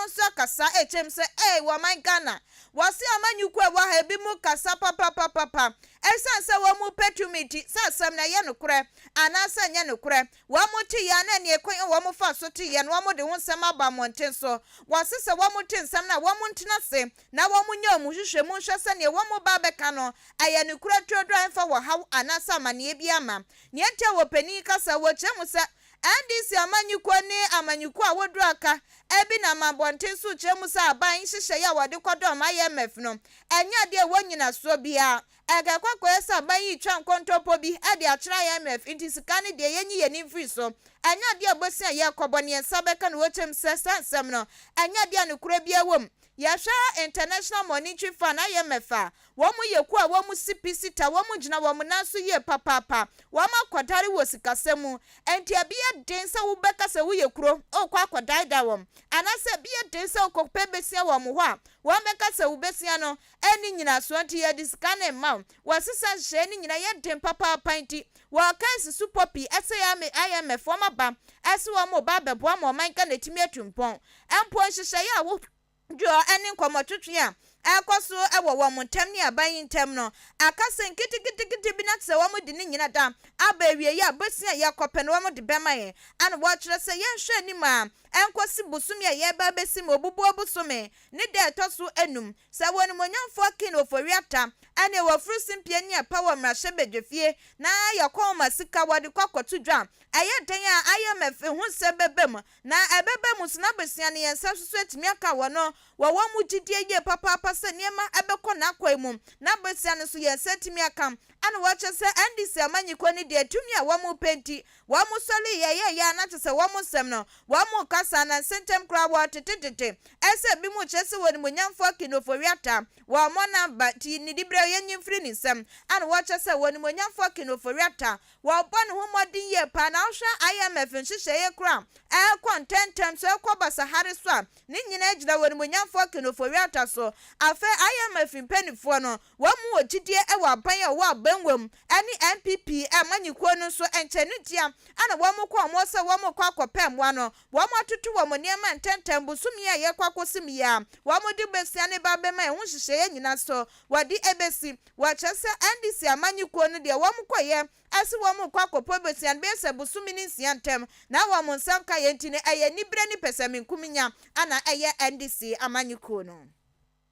wonso kasa echem se wo man Ghana wasi amanyuku e wa ha bi mu kasa papa esanse wo mu petumiti sasam na ye nokure anasa nye nokure wo mu ti ya na ne ekwan wo mu fa so ti ye no wo mu de wonsam aba monten so wasi se wo mu ti nsam na wo mu ntena se na wo mu nya mu hwehwe mu hwese ne wo mu ba beka no aye nokure trodran fa wo ha anasa mane bi ama ne ente wo pani kasa wo chemu se ndc amanyuku ne amanyuku a wodu aka ebi na mabonte su chemu sa aban hihye ya wode kodom IMF no enya de wonyina so bia ega kwakọ esa aban yi twa nkontopo bi ade akira IMF inti sika ne de yenyi ye ni free so enya de abosia ye kobone esa beka no wochem sesensem no enya de anukura bia wom yasha International Monetary Fund IMF a womu yeku a womu CPC ta womu jina womu naso ye papa womu akwadare wo sikasemu enti abia dense wo beka se wo yekuro okwa akwadai da wom anase bia dense okopɛ besia womu ho a wo beka se wo besia no eni nyina so anti ye diskane ma wasisa hye ni nyina ye den papa panti wo kansi supopi ese ya me IMF wo maba ese wo mo ba bebo mo man ka na timi atumpon empo hye ya wo jo eni nkomotwetwe a ekoso ewo wo montam ni aban ntam no akase nkiti bi na tse wo mo de ni nyina da aba wie ya bosia ya kopɛ no wo mo de bema ye ana wo kyerɛ sɛ ye hwɛ ni ma enkosi busumi a ye ba besi mo bubu obusumi ni de etoso enum sɛ wo ni monyamfo kin oforiata ane wo frusimpie ni apawo mrahye bedwefie na yakoma sika wode kwakoto dwa aye den a IMF hu se bebem na ebebem so na besia ne yensa so etimi aka wo no wo mu gidie ye papa se niema ebekọ na akwa mu na besia ne so yensa etimi aka ana wo che se ndc amanyiko ni de etumi a wo mu penti wo mu soli ye ya na che se wo mu sem no wo mu kasa na sentem kra wo tetete ese bi mu che se wo ni monyamfo kinoforiata wo mo na ba ti ni dibre yenyi free ni sem ana wo che se wo ni monyamfo kinoforiata wo bon ho modin ye pa na hwa IMF nhihye ye kra contentem so ekoba sahare so a ni nyina agina wo ni monyamfo kinoforiata so afa IMF mpanifo no wo mu ogidie e wo aban a wo abanwam ani MPP amanyiko no so enchenutia ana wo mu ko mo se wo mu kwa kopem wa no wo mu atutu wo mu niema ntentem busumi a ye kwakosim ya wo mu de besia ne ba bema e hu hihye ye nyina so wadi ebesi wo chese ndc amanyiko no de wo mu koye asi wo mu kwa kopo besia be se busumi ni nsiantem na wo mu nsanka ye ntine eye nibre ni pesaminkuminya ana eye ndc amanyiko no.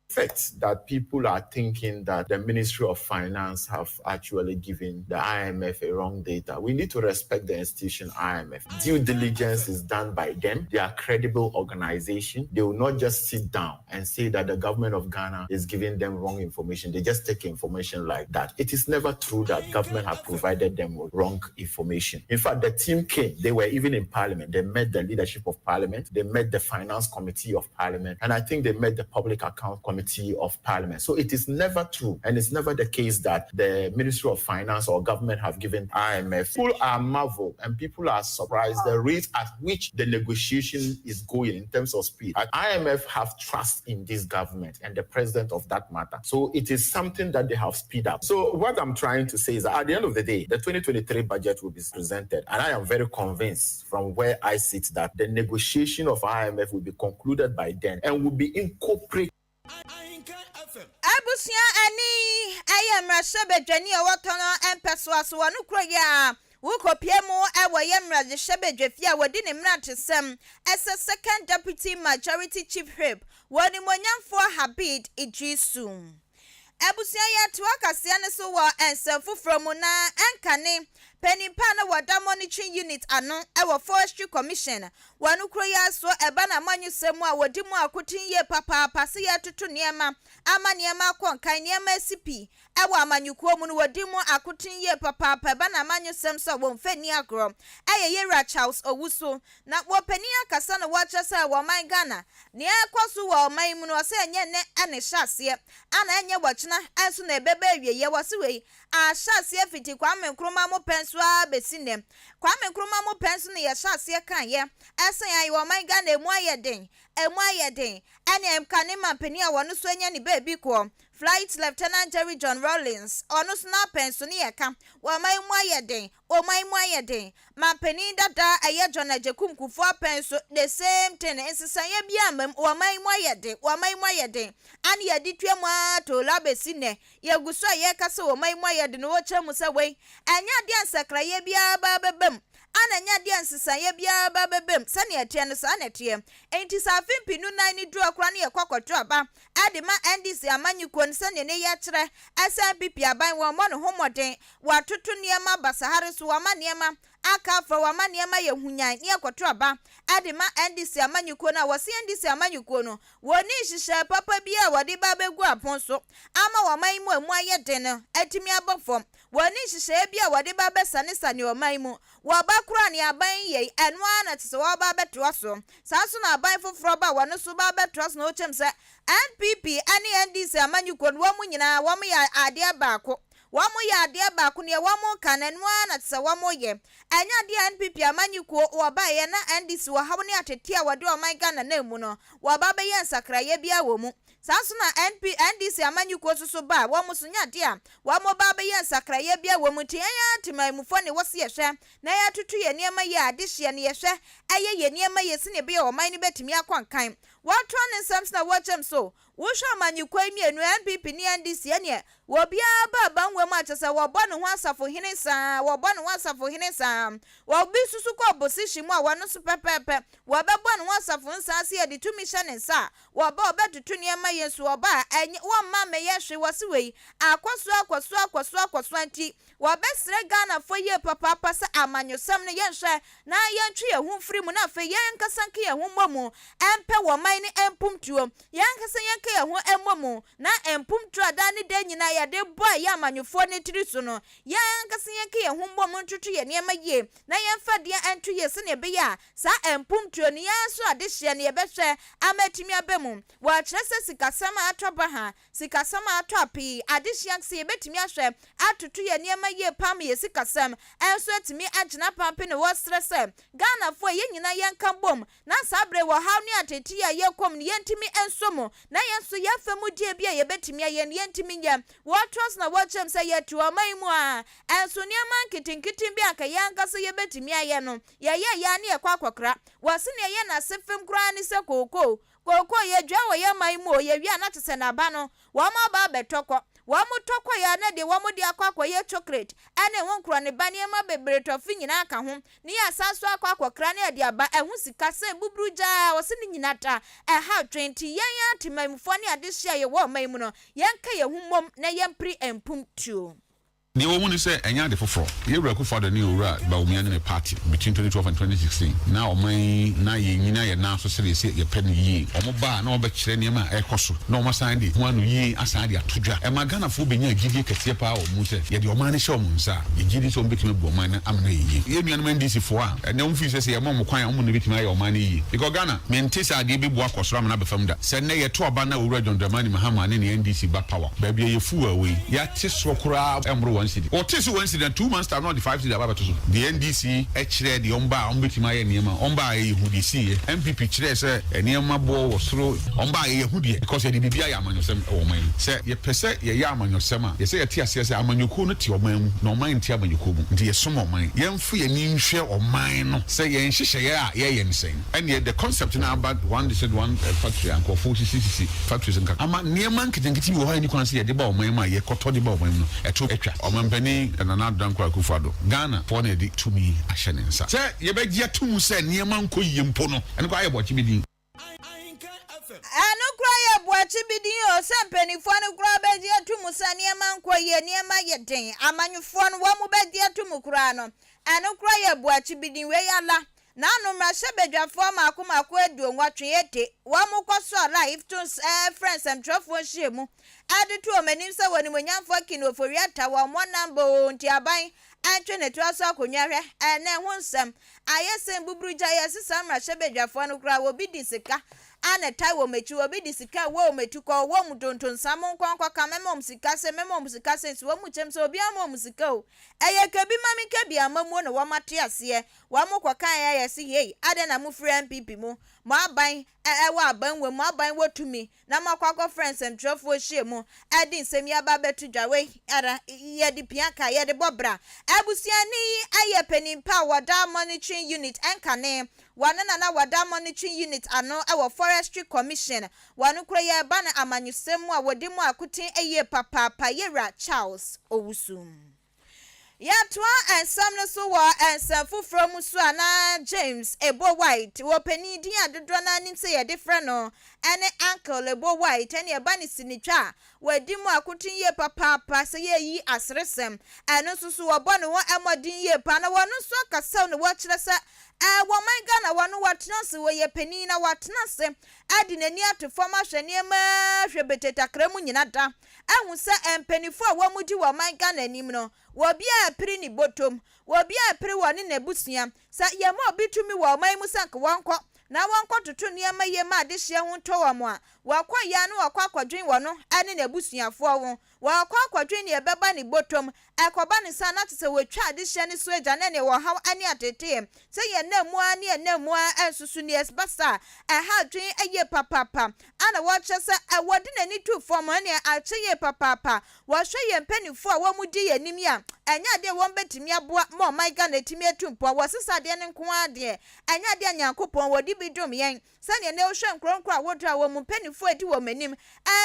Fact that people are thinking that the Ministry of Finance have actually given the IMF a wrong data. We need to respect the institution IMF. Due diligence is done by them. They are a credible organization. They will not just sit down and say that the government of Ghana is giving them wrong information. They just take information like that. It is never true that government have provided them with wrong information. In fact, the team came. They were even in Parliament. They met the leadership of Parliament. They met the Finance Committee of Parliament. And I think they met the Public Account Committee of Parliament. So it is never true, and it's never the case that the Ministry of Finance or government have given IMF. People are marveled and people are surprised the rate at which the negotiation is going in terms of speed. IMF have trust in this government and the president of that matter. So it is something that they have speed up. So what I'm trying to say is that at the end of the day, the 2023 budget will be presented, and I am very convinced from where I sit that the negotiation of IMF will be concluded by then and will be incorporated. Abusia ani ayemra shebedwani owotono empeso so wonu kroya wukopiemu ewo yemra de shebedwafi a wodi ne mratesem as a second deputy majority chief whip woni monyamfo Habib Idrisu. Abusia ya tuakasia ne so wa ensemfo from na enkane Penipa na wada monitoring unit ano ewo forestry commission wanu kroya so eba na manyusemu a wodi mu akotin ye papa pase ye tutu niema ama niema konkan niema sipi ewo amanyukuo mu no wodi mu akotin ye papa eba na manyusem so wo mfani agro ye Charles Owusu na wo pani akasa na wacha se wo man Ghana ne ekoso wo man mu no se enye ne ane hyase ana enye wachina enso na ebebe awie ye wose wei a hyase fiti Kwame Nkrumah mo penso a besinem Kwame Nkrumah mo penso ne ye hyase kan ye esen ayi wo man Ghana emu ayeden ene emkane mampani a wono so enya ne baby ko Flight Lieutenant Jerry John Rawlings ono sna pensoni yeka wa mai mu ayeden o mai mu ayeden ma pani dada eye John Ajekum Kufuor penso the same thing ensesanye bia mam wa mai mu ayeden an ye ditwe mu ato labesi ne ye guso ye kase wa mai mu ayeden wo chemu se we anya dia nsakraye bia ba bebem ananya dia nsesanye bia ba bebem sane etie no sa netie enti safin pinu nan ni duro kra ne ye kwakwoto aba adema NDC amanyuko nsane ne ye kire SNPP aban wo mo no homoden watoto niema basahare so wa maniema aka fa wa maniema ye hunyan ne yakwoto aba adema NDC amanyuko na wose NDC amanyuko no woni hihye papa bia wode ba begu apon so ama wa man mu amu ayeden no atimi abofom woni hihye bia wode ba besane sane o man mu wa ba kura ne aban ye eno ana tse wa ba beto so saso na aban foforo ba wano so ba beto so na o chem se NPP ani NDC amanyuko no wa mu nyina wa mu ya ade baako wamu ya ade baako ne wamu kananu na tse wamu ye anya de NPP amanyuko oba ye na NDC wa hawo ne atetia wade o man Ghana na mu no wa ba be ye nsakraye bia wo mu saso na NDC amanyuko soso ba wamu so nya de a wamu ba be ye nsakraye bia wo mu tianya timamufo ne wose ye hwe na ya tutu ye niema ye ade hye ne ye hwe eye ye niema ye sine bia o man ne betimi akwankan watro ne sams na watchem so wo hwa amanyuko mienu NPP ne NDC ne wo bia ba banwe mu atese wo bo ne ho asafo hene saa wo bi susu ko opposition mu a wano so pepepe wo be bo ne ho asafo nsa se ye de tumi hye ne saa wo ba obetutu ne ma yesu wo ba enye wo ma me ye hwe wo se wei akwaso anti wo be sre Ghana fo ye papa sa amanyosam ne ye hwe na ye ntwe ye hu firi mu na fe ye nkasanke ye hu momu empe wo man ne empumtuo ye nkasa ye nka ye hu emomu na empumtuo da ne de nyina ya de boy ya amanyofo ne tiri so no ye nkasa ye nka ye hu momu ntutu ye ne ma ye na ye mfa de antu ye se ne be ya sa empumtuo ne ye so ade hye ne ye be hwe amatimi abemu wa kire se sikasama atoba ha sikasama atopi ade hye se ye betimi ahwe atutu ye ne ma ye pam ye sikasam enso atimi agina pampe ne wo stress Ghana fo ye nyina ye nka bom na sabre wo haw ne ateti ya ye kom ne ye ntimi ensomo na ye so ye famu die bia ye betimi ye ne ye ntimi nye wo trust na wo chem se ye tu oman mu a enso ne man kitinkitin bia ka ye nka so ye betimi ye no ye ya ne ye kwakokra wo se ne ye na sefem kra ne se koko ye dwa wo ye man mu ye wi na tese na ba no wo ma ba betoko wamu toko ya na de wamu de akwa ye chocolate ene wonkro ne ba ne ma bebre tofi nyina aka ho ne ya saso akwa kra ne de aba ehu sika se bubruja wose ne nyina ta ha 20 yen ya timamfo ne ade hia ye wo man mu no yen ka ye humom na yen pri empum tuo the woman say enya de foforo ye reku for the new ura ba umia ne party between 2012 and 2016 now oman na ye nyina ye na so se ye pen yi omo ba na oba kire ne ma ekoso na omo san de ho anu yi asan de atodwa e magana fo benya gidi kete pa o mu se ye de oman ne hye omo nsa ye gidi so betime bu oman na amna yi ye nua no ndc fo a na omo fi se ye mo kwan omo ne betime aye oman yi because Ghana mentisa ade bi bu akosoro amna be fam da se ne ye to oba na owura John Dramani Mahama ne NDC ba power ba bia ye fu awe ya te so kura emro or this incident 2 months not the 5 city about the NDC actually the omba ombetima ye niema omba ye hudisi MPP chire say niema bo wo soro omba ye hudie because the bibia ya amanyosem o man say ye pese ye ya amanyosem a ye say ye tie ase say amanyoko no tie oman mu no man tie amanyoko mu ndi ye som oman ye mfu ye ni nhwe oman no say ye nhihye ye a ye nsen and the concept now about one factory and 40cc factories nka ama niema nkitikiti wo ha ni kwan say ye de ba oman ma ye koto de ba oman no eto etwa oman pani and another Kufado Ghana for ne to me ashenensa say ye be gia tum say niema nko yimpo no en kwa ye bochi bidin anu kra ye bochi bidin o se mpanifo no kra be gia tum say niema nko ye niema ye den amanyufo no wa mu be gia tum kra no anu kra ye bochi bidin we yala na no mrashe bedwafo makomako edu nwatwe yete wa mu kwaso live to friends and trofo hyiemu ade to omanim se woni monyamfo kinoforiata wa mo number nti aban antwe ne to aso akonwahwe ene ho nsem ayesen bubruja yesesa mrashe bedwafo no kra wo bi disika ana tai wo mechi obi di sika wo metu ko wo mu tonton samon kwankwa ka memom sika se so wo mu chem so obi amom sika o eye ka bi mami ka bi amamu no wo mate ase wo mu kwakan ya yesi hey ade na mu free MPP mu mo aban wa aban we mo aban wotumi na makwakọ friends and trofo hie mu edi nsemi aba betu dwawe ara ye di piaka ye de bobra abusiani aye penimpa wada monitoring unit enkane wanana na wada monitoring unit ano ewo forestry commission wanu kura ye ba na amanyusemu a wodi mu akutin eye papa yera Charles Owusum ya twa ensam no so wa ensam fufro mu so ana James Ebo White wo pani din adodro na nim se ye different no ene uncle Ebo White ene e ba ni sinitwa wadi mu akutin ye papa se ye yi asresem eno so wo bo no wo emodin ye pa na wonu so kasa no wo kire se wo man Ghana wonu watena se wo ye pani na watena se adi nani atofo ma hwene ma hwebeteta kramu nyina da ehun se empanifo a wo mudi wo man Ghana nim no wo bia apiri ni botom wo bia apiri woni na busia sa ye ma obitumi wo man mu sank wonko na wonko tutu niema ye ma de hye ho to wo mo a wakwa ya no wakwa akwadwen wo no ane na busuafo wo wakwa akwadwen ne ebeba ni botom ekoba ni sana tse wotwa de hye ni so agya na ne wo haw ane atete se ye na mu ane ye na mu ensusu ni esbasa ha dwen eye papa ana wo che se wodi na ni tu form ane ache ye papa wo hwe ye mpanifo a wo mudi ye nim ya enya de wo betimi aboa mo my Ghana timi atumpo wo sesa de ne nko ade enya de Nyankopon wodi bidum yen sane ne wo hwe nkronkro a wodra wo mu mpanifo edi wo manim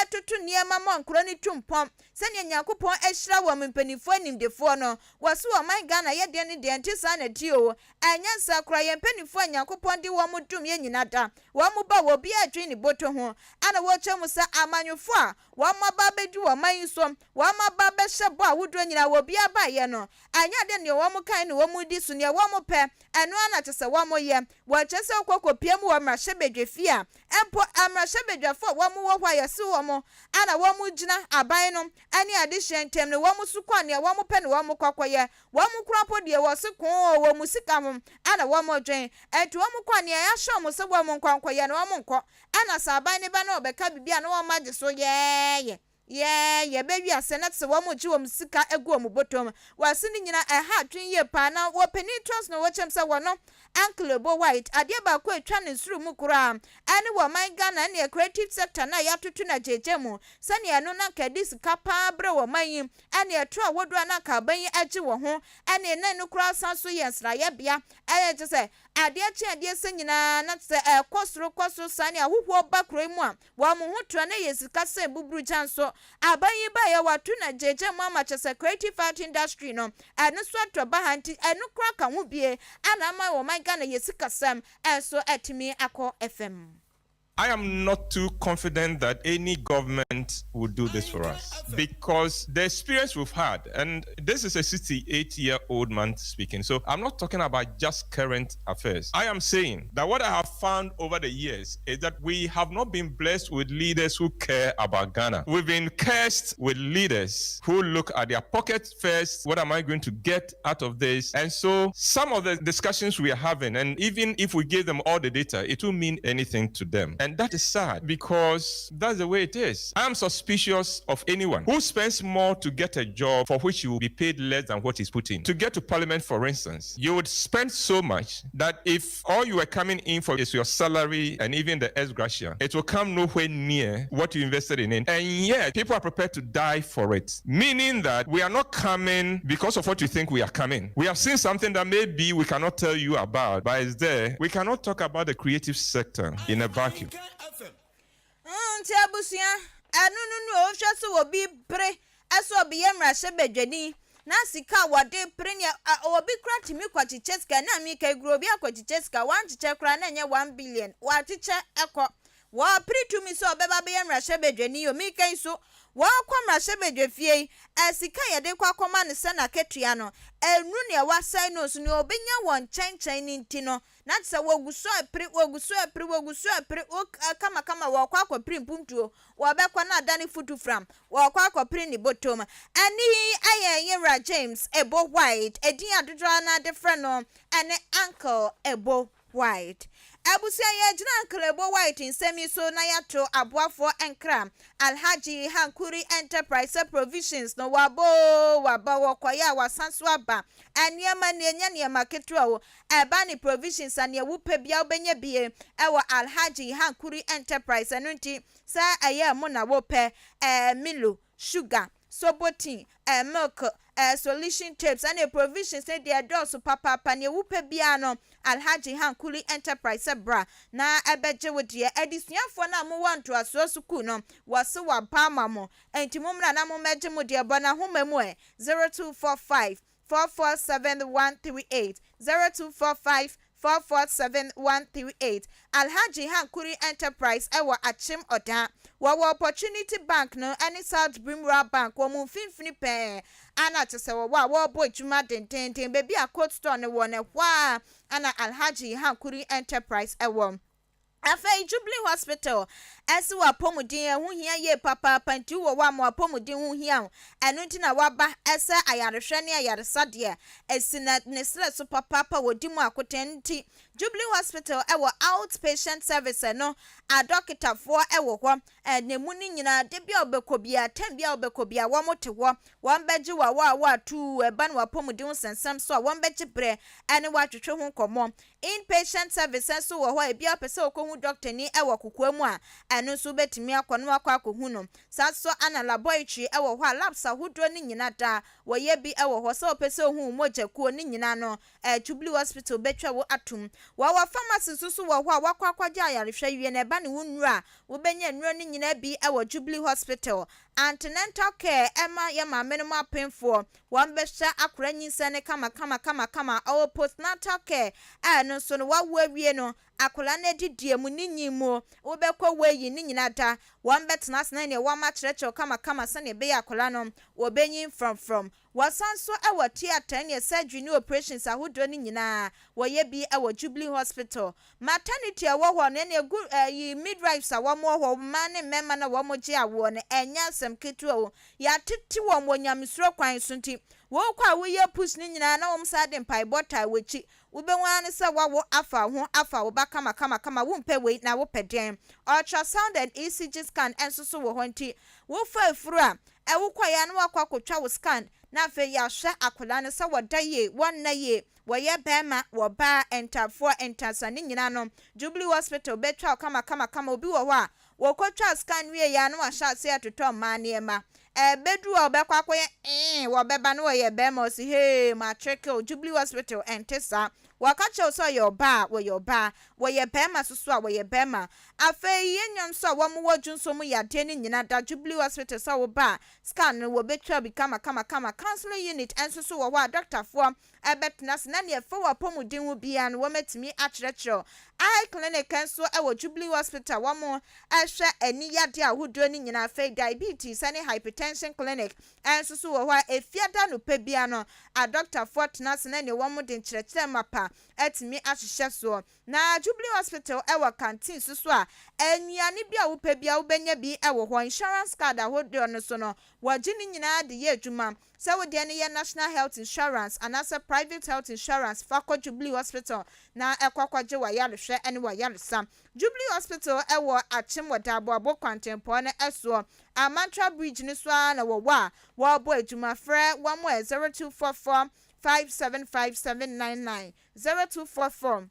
tutu niema mo nkro ni tumpom sane Nyankopon ehira wo mu mpanifo animdefo no wo so wo my Ghana ye de ne de ntisa na ti o enya nsa kra ye mpanifo Nyankopon de wo mu dum ye nyina da wo mu ba wo bia adwen ni boto ho ana wo chemu sa amanyofo a wo ma ba bedu wo man so wo ma ba be hyebo a wodro nyina wo bia ba ye no anya de ne wo mu kan ne wo mu di so ne wo mu pe eno ana tese wo mu ye wo chese okokopiem wo mra hyebedwefi a empo amra hyebedwafo wo mu wo hwa yesi wo mu ana wo mu gina aban no ani ade hyentem ne wo mu su kwa ne wo mu pe ne wo mu kwakoye wo mu krapo de wo se kon wo mu sika mu ana wo mu dwen eto wo mu kwa ne ya hye mu se wo mu kwakoye ne wo mu nko ana saban ne ba na obeka bibia na wo magye so ye bewi asena tse wo mu ji wo musika egu wo mu botom wase ni nyina ha twen ye pa na wo pani trust no wo chem se wo no uncle Ebo White ade ba ko etwa ne suru mu kura ani wo man Ghana ne creative sector na ya tutu na jeje mu sane eno na kadi sika pa bre wo man yi ani etro a wodo na ka ban yi agi wo ho ani na no kura san so ye sra ye bia je se ade ade se nyina na tse kosoro sane ahoho ba kura mu a wo mu ho tro na ye sika se buburu chanso abayi ba ya watu na jeje mama chese creative art industry no eno so atro ba hanti eno kura ka ho bie ana ma wo man Ghana yesika sam enso etimi akọ FM. I am not too confident that any government will do this for us because the experience we've had, and this is a 68-year-old man speaking, so I'm not talking about just current affairs. I am saying that what I have found over the years is that we have not been blessed with leaders who care about Ghana. We've been cursed with leaders who look at their pockets first. What am I going to get out of this? And so some of the discussions we are having, and even if we give them all the data, it won't mean anything to them. And that is sad because that's the way it is. I am suspicious of anyone who spends more to get a job for which you will be paid less than what is put in. To get to parliament, for instance, you would spend so much that if all you are coming in for is your salary and even the ex gratia, it will come nowhere near what you invested in it. And yet, people are prepared to die for it. Meaning that we are not coming because of what you think we are coming. We have seen something that maybe we cannot tell you about, but it's there. We cannot talk about the creative sector in a vacuum. Nti abusia anu o hwe so obi bre eso obi yemra hyebedwani na sika wode prenya obi kra timi kwachicheska na mi ka gro obi akwachicheska wan chiche kra na nye 1 billion wa chiche eko wa pritumi so obeba be yemra hyebedwani o mi kan so wa kwamra hyebedwafie sika yede kwa koma ne se na ketua no enu ne wa sai no so ne obenya won chenchen ni ntino na tse woguso apri kama wa kwa pri mpumtuo wa be kwa na adani futu fram wa kwa pri ni botom ani aye James Ebo White edin adodra na different no ane uncle Ebo White abusia ye gina nklebo white nsemi so na yato aboafo enkra Alhaji Hankuri Enterprise Provisions no waba wokoya wasanso aba aniema ne nya ne maketua wo eba ne provisions ane wupe bia obenye bie ewo Alhaji Hankuri Enterprise eno nti sa aye mo na wope Milo sugar sobotin milk solution tapes and a provisions say their doors papa ne wupe bia no Alhaji Hankuri Enterprise bra na ebeje wodie edisuafo na mo wanto aso suku no wase wa pama mo enti mumra na mo meje mo de bona homa mu 0245 447138 0245 447138 Alhaji Hankuri Enterprise ewa achim oda wawa Opportunity Bank no any South Brimwell Bank wo mu finfini pe ana tese wo boy juma den baby a coat store ne wo ne hwa ana Alhaji Hankuri Enterprise ewo Afei Jubilee Hospital esi wa pomudin hu hia ye papa panti wo wa mo pomudin hu hia enu nti na waba ese ayarehwe ne ayaresade esi na ne stress papa wodi mu akotenti Jubilee Hospital ewo outpatient service no a doctor for ewo ho ne mu ni nyina de bia obekobia tem bia obekobia wo mote ho won beji wa tu eba na wa pomudin sensem so won beji bre ene wa twetwe ho komo inpatient services so wo ho e bia pese okohu doctor ni ewo kokoamu a eno so betimi akono akwakohu no saso ana laboratory ewo ho labs ahodo ni nyina da wo ye bi ewo ho so pese ohu mojakuo ni nyina no Jubilee Hospital betwa wo atum wa pharmacy so wo ho akwakwaja ayarehwe wie na eba ne wonura wo benya nnuro ni nyina bi ewo Jubilee Hospital antenatal care ema ya ma minimum painful wan besha akora nyinsa ne kama our postnatal care no so no wa wie no akola na didie mu ni nyimo wo bekọ weyi ni nyina da wan betena sna ne wa ma chereche kama sane be akola no wo benyin from wasanso ewo theater ne surgery ni operations ahodo ni nyina wo ye bi ewo Jubilee Hospital maternity ewo ho ne yi midwives a wo mo ho ma ne mema na wo mo je awo ne enya sem ketu o ya titi wo mo nyamesuro kwan so nti wo kwa wo ye push ni nyina na wo msade mpai bota wechi ubenwa ne se wawo afa wo ba kama wo mpe we na wo peden ultrasound and ECG scan enso so wo ho nti wo fa furu a wo kwa ya na wakwa kotwa wo scan na fe ya hwe akola ne se wodaye wonna ye wo ye bema wo ba entafo entasane nyina no Jubilee Hospital betwa kama obi wo ho a wo kotwa scan wie ya na wa sha se atoto ma ne ma bedu obekwa akoye wo beba no ye bema o si hey ma check Jubilee Hospital entesa wakache so your ba wo ye bema susu a wo ye bema afei yenyam so wo mo wodwunso mu yade ni nyina da Jubilee Hospital so wo ba scan no wo betwa bi kama counseling unit enso so wo doctor for ebetnas na ne fa wo pomudin wo bia no wo metimi akyerɛkyerɛ eye clinic enso wo Jubilee Hospital wo mo ehwe ani yade ahodo ni nyina afei diabetes and hypertension clinic enso so wo efiada no pa bia no a doctor for tnas na ne wo mo de kyerɛkyerɛ mapa etimi ahyehyɛ so na Jubilee Hospital ewo canteen so a anuane bia wo pa bia wo benya bi ewo ho insurance card ahodo no so no wagini nyina de ye adwuma se wo de ne ye national health insurance and as a private health insurance fa ko Jubilee Hospital na ekwakwaje wa yarehwe ene wa yaresa Jubilee Hospital ewo achim wadabo abo kwantempo na eso Amantra Bridge ni so na wo wo bo adwuma frɛ 0244 575799 0244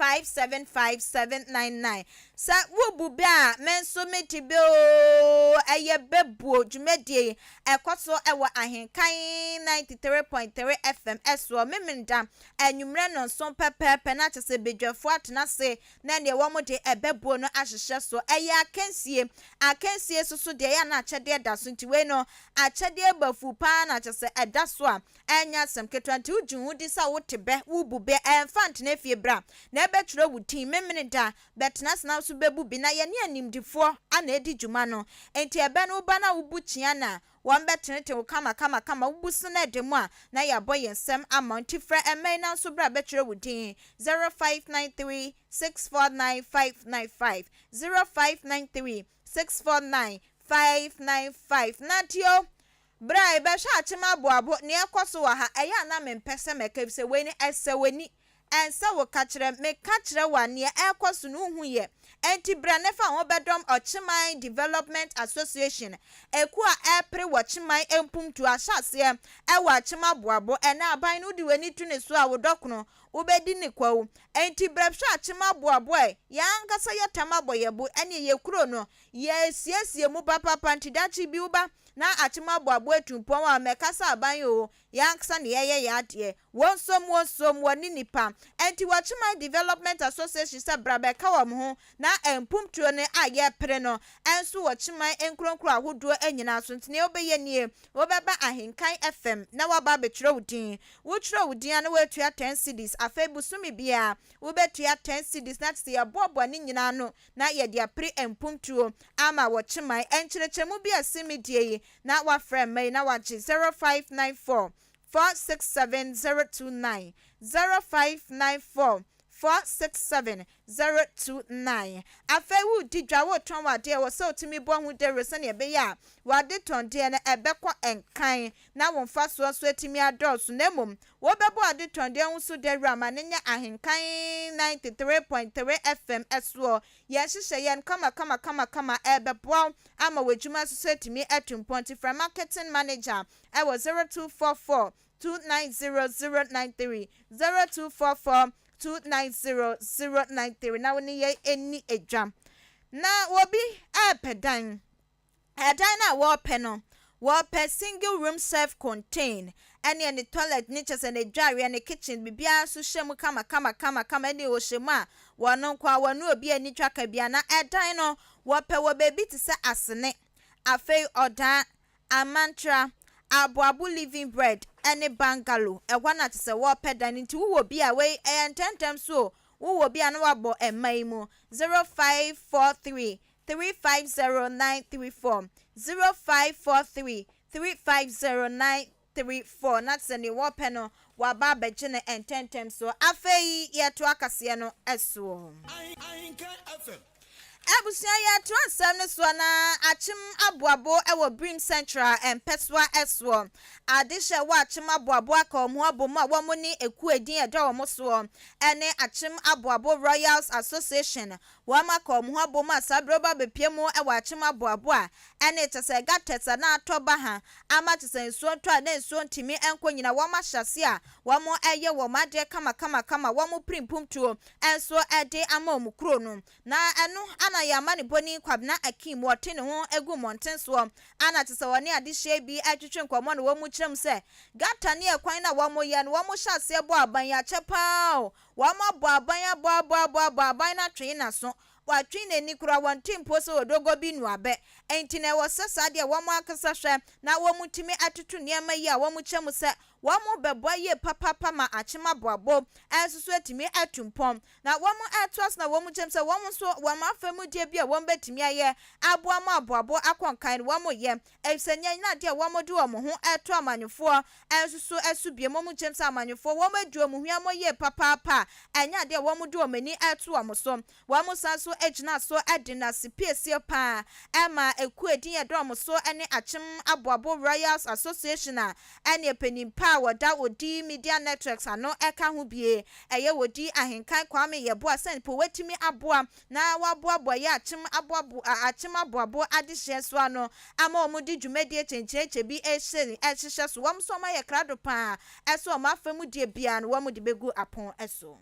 575799 sa wubu bia menso metibe o eye bebu dwumedie ekoso ewo Ahenkan 93.3 FM eso memenda anwumre no so pepepe na chese bedwafo atena se na ne wo mo de ebebu no ahyehye so eye akansie so de ya na achede da so ntiwe no achede bafu pa na chese eda so a enya sem ketwanti ujun di sa wotebe wubu be enfant na fie bra na betro wutin memeneda betnas na so bebu bi na ye ne animdifo ana edi dwuma no enti ebe no ba na wubu chia na wan betenete wo kama wubusu na demu a na ya boy nsem amount fra emen na so bra betro wutin 0593 649595 0593 649595 natio bra be sha achima boabo ne ekoso wa ha eya na mempese meka se weni ese weni ensa wo kachire me kachire wane ekoso no hu ye enti branefa ho bedom Ochiman Development Association eku a epre Ochiman empumtu ahase ewa Achima boabo ena aban no de wani tu ne so a wodokono ubedi ne kwawu enti brabhwe Achima boabo ya nkasa yetama boyebu ene ye kuro no ye siesie mu papa pantidachi bi uba na Achima boabo etumpon a mekasa aban o ya nkasa ne ye ya ade wonsom woni nipa enti Ochiman Development Association se brabeka wom ho na empumtuo ne aye pre no enso Ochiman enkronkro ahodo anyina so ntine obeye nie obeba Ahenkan FM na waba betro wudin wotro wudin na watua 10 cedis afebusumi bia wobetua 10 cedis na tse yebobo ne nyina no na ye dia pre empumtuo ama Ochiman enkyerechemu bia simidie na wafrɛ mai na waje 0594 467029 0594 467029 afewu didwa wo ton wade wo so timi bo hu de rese ne be ya wade ton de na ebekọ enkan na wo mfa so etimi adọsu na mum wo bebo wade ton de hu so de rama ne nya Ahenkan 93.3 FM eso ye hihye yen kama ebebo ama wejuma so etimi etumponti from marketing manager I was 0244 290093 0244 290093 na woni ye eni edwam na wobi apedan na wo pe no wo pe single room self contained ene ne toilet ni chese ne dware ne kitchen bibia so hyemu kama ene o hyemu a wono kwa wono obi ani twaka bia na edan no wo pe wo baby ti se asene afei odan amantra abuabu living bread any bungalow ehwana te se wo pedan nti wo bi a we ententem so wo bi a na wabo emai mu 0543 350934 0543 350934 na se ni wo pe no wa ba beje ne ententem so afei ye to akase no eso Abusia ya transem ne so na Achim aboabo ewo Brim Central Peswa eso adehye wa Achim aboabo aka omo abomo a wo ni eku edin edo wo so ene Achim aboabo Royals Association wo maka omo abomo asabroba bepiemu ewo Achim aboabo a ene tese gatesa na atoba ha ama tese nsuo to a na nsuo ntimi enko nyina wo ma hyase a wo mo eye wo ma de kama wo mo primpum tuo enso ede ama omukro no na eno ana ya mani boni kwabna akim wote ne ho egu monten so ana tese woni adehye bi atwetwe nkomo no wo mu kyerem se gata ne ekwan na wo mo ye no wo mo hyase bo aban ya chepa wo mo bo aban aban na twe na so watwi na ni kura wantimpo so odogo bi nuabe enti na wo sesa de wo mo akasa hwe na wo mutimi atutu niam yi a wo mu kyem se wo mo bebo ye papa ma Achima boabo ensusu etimi atumpom na wo mo atwas na wo mu kyem se wo mo so wo ma afemu die bi a wo betimi aye aboa mo aboabo akonkan wo mo ye efsenya na de wo mo de wo mo ho eto amanyefo ensusu esubie mo mu kyem se amanyefo wo ma duo mo hua mo ye papa enya de wo mo de wo mani eto wo mo so wo mo sanso ejina so edina sipiesie pa ema eku edin edom so ene Achim aboabo Royals Association a ene penimpa wada odi media networks ano eka ho bie eye wodi Ahenkan Kwame yebo asenpo wetimi aboa na waboabo ye Achim aboabo adehye so ano ama omudi dwumadi chencheche bi ehye so wom so ma ye krado pa eso ma famu die bia no wom de begu apon eso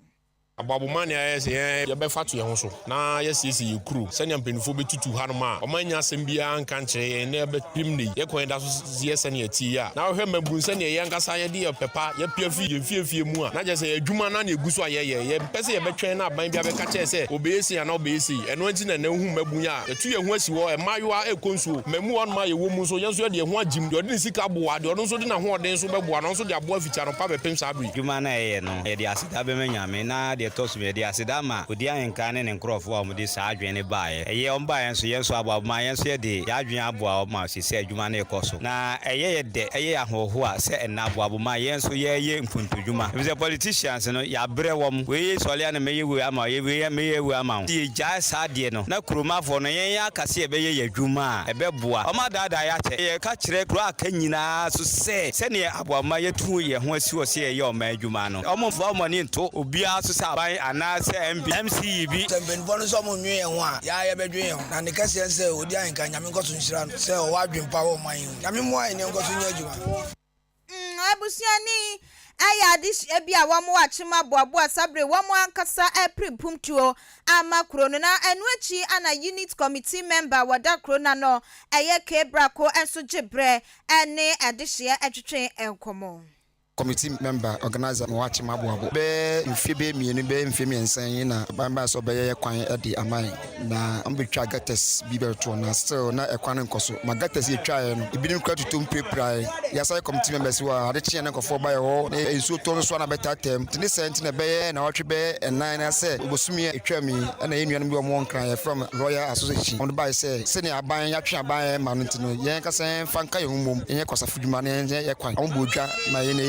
Ababumani ayese ye be fatu ye ho so na yesisi ye kru senya mpenifo betutu hanoma omanya asembia anka nkyere na be pimni ye kwenda so yese na ati ya na hwe mabun senya ye nkasa ye de ye pepa ye piafi ye fiefie mu a na je se adwuma na eguso ye pese ye betwen na aban bia be ka che se obeyesi ya na obeyesi eno nti na hu mabun ya etu ye hu asi wo emayoa ekonsuo mamu on ma ye wo mu so yenso ye de hu agim de odin sika boa de odon so de na hu odin so be boa no so de aboa ficha no pa be pem sabri adwuma na ye no ye de asida be manyame na de ye tosu me dia sidama odi Ahenkan ne nkrofo a omde saa adwene baaye eye omba yenso yenso ababma yenso ye de adwene aboa ma sisi adwuma na ekoso na eye de eye ahoho a se enna aboaboma yenso ye mpuntudwuma if the politicians no ya bre wom we sole na meye we ama ye meye we ama di ja saa de no na kuromafo no yen ya kase ebe ye adwuma ebeboa oma dada ya che ye ka kire kro aka nyina so se ne aboama ye tu ye ho asi ose ye oma adwuma no omofo omoni nto obia so sa ban ana se MC bi temben bono so mo nwe ho a ya ye bedwe ho na ne kase ense odi Ahenkan nyame nkoto nshira no se o wadwempa wo man nyame mo ai ne nkoto nya adwuma abusiani aya dish ebia wamo achima boaboa sabre wamo ankasa pripum tuo ama krono na enuachi ana unit committee member wada krona no eye kebrako enso gebre ene adihye atwetwe enkomo committee member organizer no watch maboabo be mfibe mienu be mfimi ensan na bamba so be ye kwan edi aman na ambetwa gates bibeto na still na ekwan nkoso magates ye twae no ebinim kwa tutum prepare yasa committee members wa ade chie ne nkofo ba ye ho ensu to so na beta tem tini sent na be na watwe be enan na se obosumi etwami na ye nuanu bi omo nkran from Royal Association on by say sene aban ya twa aban ma no ntino ye nkasa fanka ye humom ye kwasafudwuma na ye kwan ombodwa na ye na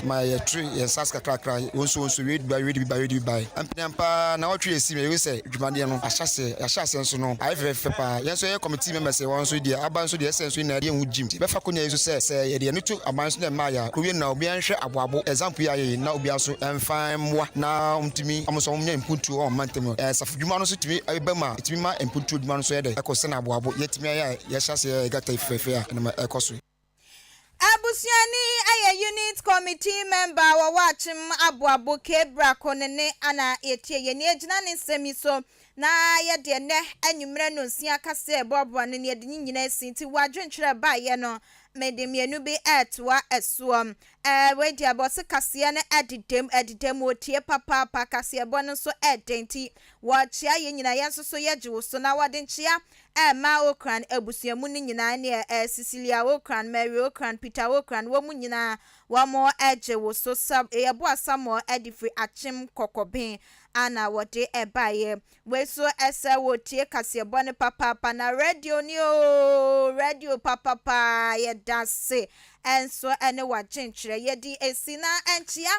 my tree yes saska krakra wonso read by ampa na watwe esi me we say dwumade no ahyase nso no ifepa yenso ye committee members e wonso dia abanso dia senso na dia hu jim befa konya yeso say ye dia nutu abanso na maya ko wi na obi anhwe aboabo example ya ye na obi anso emfan moa na umtimi amoso nya impuntu o mantem safudwuma no so timi ebema timi ma impuntu dwuma no so ye de ekose na aboabo yetimi ya ye hyase gata ifefe a na ekoso abusiani aye unit committee member wa wachim aboabo kebra konene ana etie ye ne agina ne nsemi so na ye de ne anwumre no nsia kase ebobo ne ne de nyina asinti wadwentwere ba ye no medemienu bi etwa esuom we dia boss kase ne edidem otie papa kase ebo no so edenti wachia ye nyina ye so ye giwo so na wadenchia ma okran abusuamu ni nyina ne Cecilia okran Mary okran Peter okran wo mu nyina wo mo eje wo so sab ebo asamo edifri achim kokoben ana wode ebaye we so ese wotie kase ebo ne papa na radio ni o radio papa ye dase enso ene wagenkyere ye di esina enchia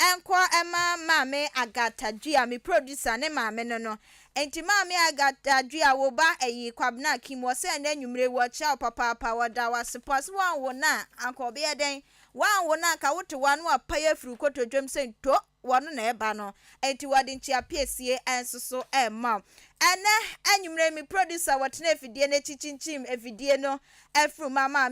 enko ema mame Agata Dua mi producer ne mame no enti mame Agata Dua wo ba eyi kwabna kimo se na nwumre wo cha papa wada wa support wan wo na anko be den wan wo na ka wote wanu apaya furu koto dwem se nto wonu na eba no enti wade nchia piesie enso so ema ene anwumre mi producer wotena efidie na chichinchim efidie no efru mama